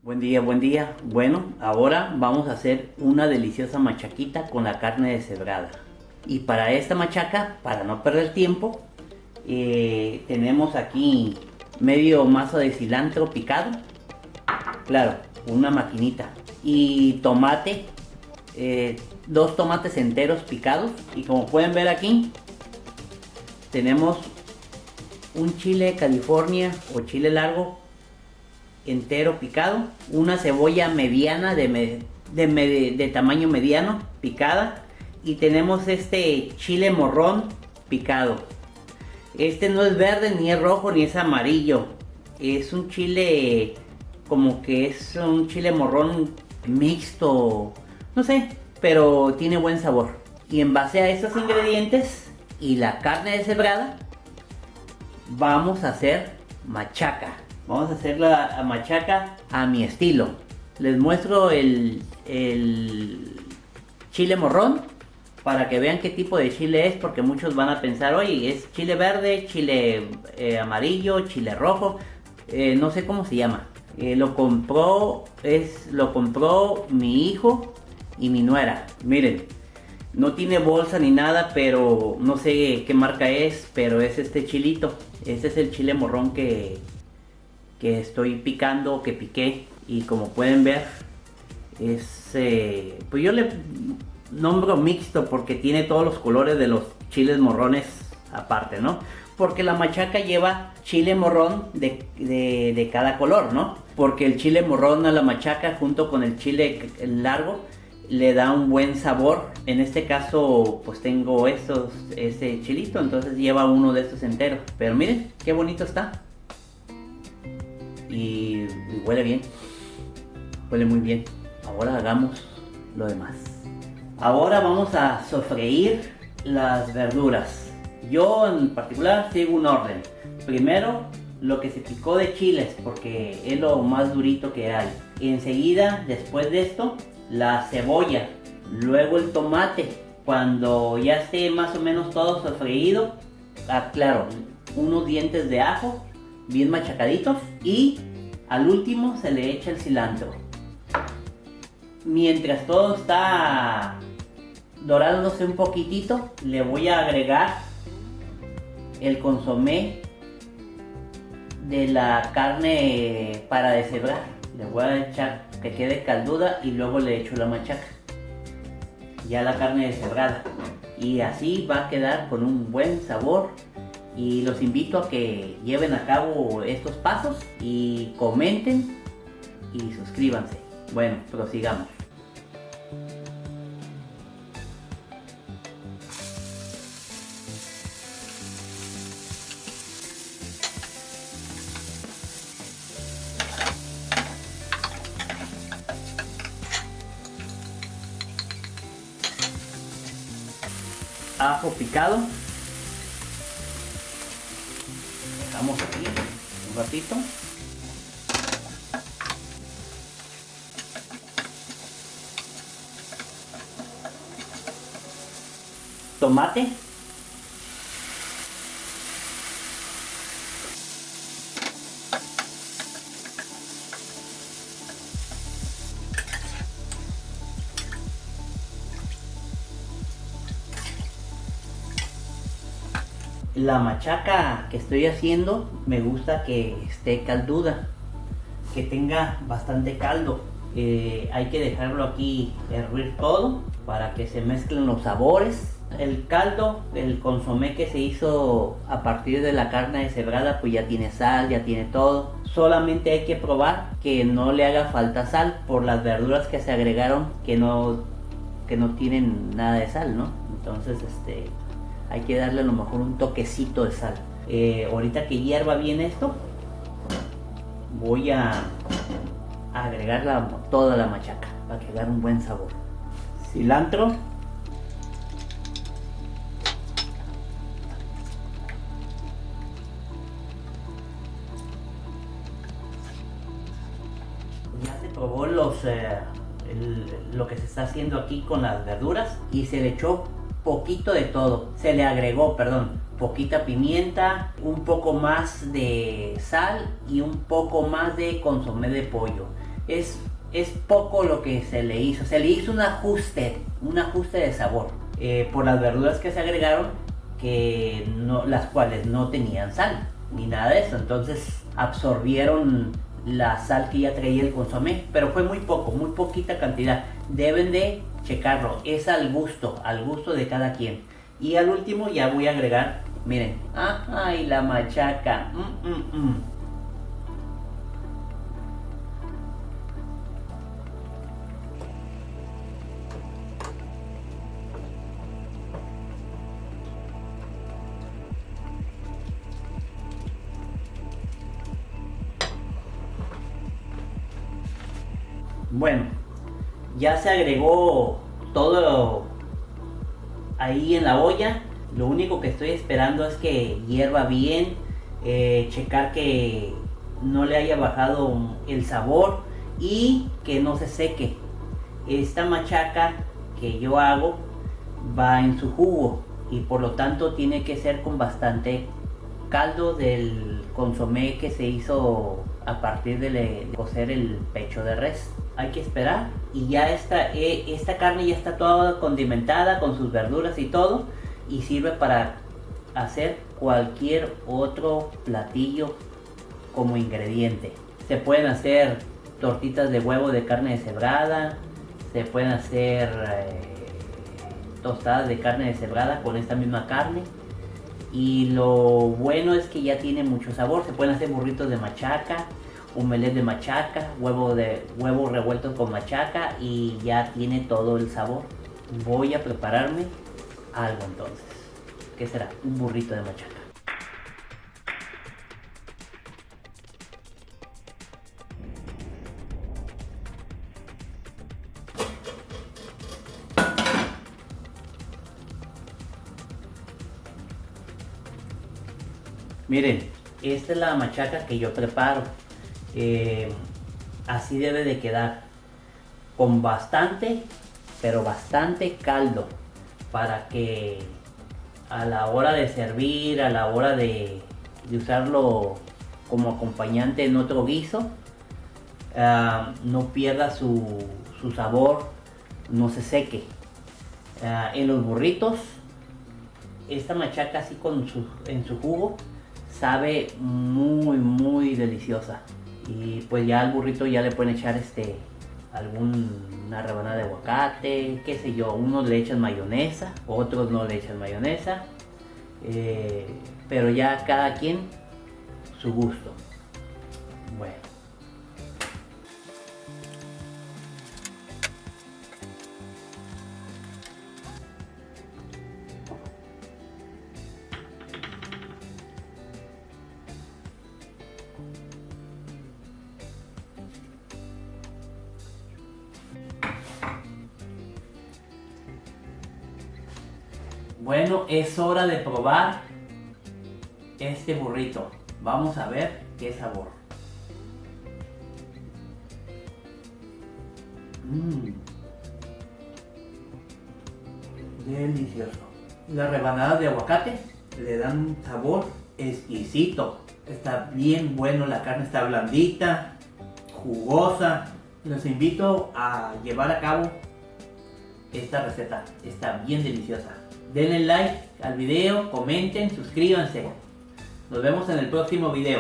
Buen día, buen día. Bueno, ahora vamos a hacer una deliciosa machaquita con la carne deshebrada. Y para esta machaca, para no perder tiempo, tenemos aquí medio mazo de cilantro picado. Claro, una maquinita. Y tomate, dos tomates enteros picados. Y como pueden ver aquí, tenemos un chile California o chile largo entero picado, una cebolla mediana de tamaño mediano picada, y tenemos este chile morrón picado. Este no es verde, ni es rojo, ni es amarillo, es un chile como que es un chile morrón mixto, no sé, pero tiene buen sabor. Y en base a estos ingredientes y la carne deshebrada, vamos a hacer machaca. Vamos a hacer la machaca a mi estilo. Les muestro el chile morrón para que vean qué tipo de chile es, porque muchos van a pensar, oye, es chile verde, chile amarillo, chile rojo, no sé cómo se llama. Lo compró mi hijo y mi nuera. Miren, no tiene bolsa ni nada, pero no sé qué marca es, pero es este chilito. Este es el chile morrón que estoy picando, que piqué, y como pueden ver es pues yo le nombro mixto porque tiene todos los colores de los chiles morrones aparte, ¿no? Porque la machaca lleva chile morrón de cada color, ¿no? Porque el chile morrón a la machaca junto con el chile largo le da un buen sabor. En este caso pues tengo este chilito, entonces lleva uno de estos enteros. Pero miren qué bonito está. Y huele bien, huele muy bien. Ahora hagamos lo demás. Ahora vamos a sofreír las verduras. Yo en particular sigo un orden. Primero lo que se picó de chiles, porque es lo más durito que hay. Enseguida, después de esto, la cebolla. Luego el tomate. Cuando ya esté más o menos todo sofreído, claro, unos dientes de ajo bien machacaditos, y al último se le echa el cilantro. Mientras todo está dorándose un poquitito, le voy a agregar el consomé de la carne para deshebrar. Le voy a echar que quede calduda y luego le echo la machaca, ya la carne deshebrada, y así va a quedar con un buen sabor. Y los invito a que lleven a cabo estos pasos y comenten y suscríbanse. Bueno, prosigamos. Ajo picado. Dejamos aquí un ratito. Tomate. La machaca que estoy haciendo me gusta que esté calduda, que tenga bastante caldo. Hay que dejarlo aquí hervir todo para que se mezclen los sabores. El caldo, el consomé que se hizo a partir de la carne deshebrada, pues ya tiene sal, ya tiene todo. Solamente hay que probar que no le haga falta sal por las verduras que se agregaron, que no tienen nada de sal, ¿no? Entonces hay que darle a lo mejor un toquecito de sal. Ahorita que hierva bien esto, voy a agregar toda la machaca para que agarre un buen sabor. Cilantro. Ya se probó lo que se está haciendo aquí con las verduras, y se le echó poquito de todo. Se le agregó, poquita pimienta, un poco más de sal y un poco más de consomé de pollo. es poco lo que se le hizo un ajuste de sabor por las verduras que se agregaron, las cuales no tenían sal ni nada de eso, entonces absorbieron la sal que ya traía el consomé, pero fue muy poco, muy poquita cantidad. Deben de checarlo, es al gusto de cada quien. Y al último ya voy a agregar, miren, y la machaca. Bueno, ya se agregó todo ahí en la olla. Lo único que estoy esperando es que hierva bien, checar que no le haya bajado el sabor y que no se seque. Esta machaca que yo hago va en su jugo y por lo tanto tiene que ser con bastante caldo del consomé que se hizo a partir de cocer el pecho de res. Hay que esperar y ya esta carne ya está toda condimentada con sus verduras y todo, y sirve para hacer cualquier otro platillo como ingrediente. Se pueden hacer tortitas de huevo de carne deshebrada, se pueden hacer tostadas de carne deshebrada con esta misma carne. Y lo bueno es que ya tiene mucho sabor. Se pueden hacer burritos de machaca, omelette de machaca, huevo revuelto con machaca, y ya tiene todo el sabor. Voy a prepararme algo entonces. ¿Qué será? Un burrito de machaca. Miren, esta es la machaca que yo preparo. Así debe de quedar, con bastante, pero bastante caldo, para que a la hora de servir, a la hora de usarlo como acompañante en otro guiso, no pierda su sabor, no se seque. En los burritos, esta machaca así en su jugo sabe muy deliciosa. Y pues ya al burrito ya le pueden echar alguna rebanada de aguacate, qué sé yo. Unos le echan mayonesa, otros no le echan mayonesa, pero ya cada quien su gusto. Bueno, bueno, es hora de probar este burrito. Vamos a ver qué sabor. Delicioso. Las rebanadas de aguacate le dan un sabor exquisito. Está bien bueno, la carne está blandita, jugosa. Los invito a llevar a cabo esta receta. Está bien deliciosa. Denle like al video, comenten, suscríbanse. Nos vemos en el próximo video.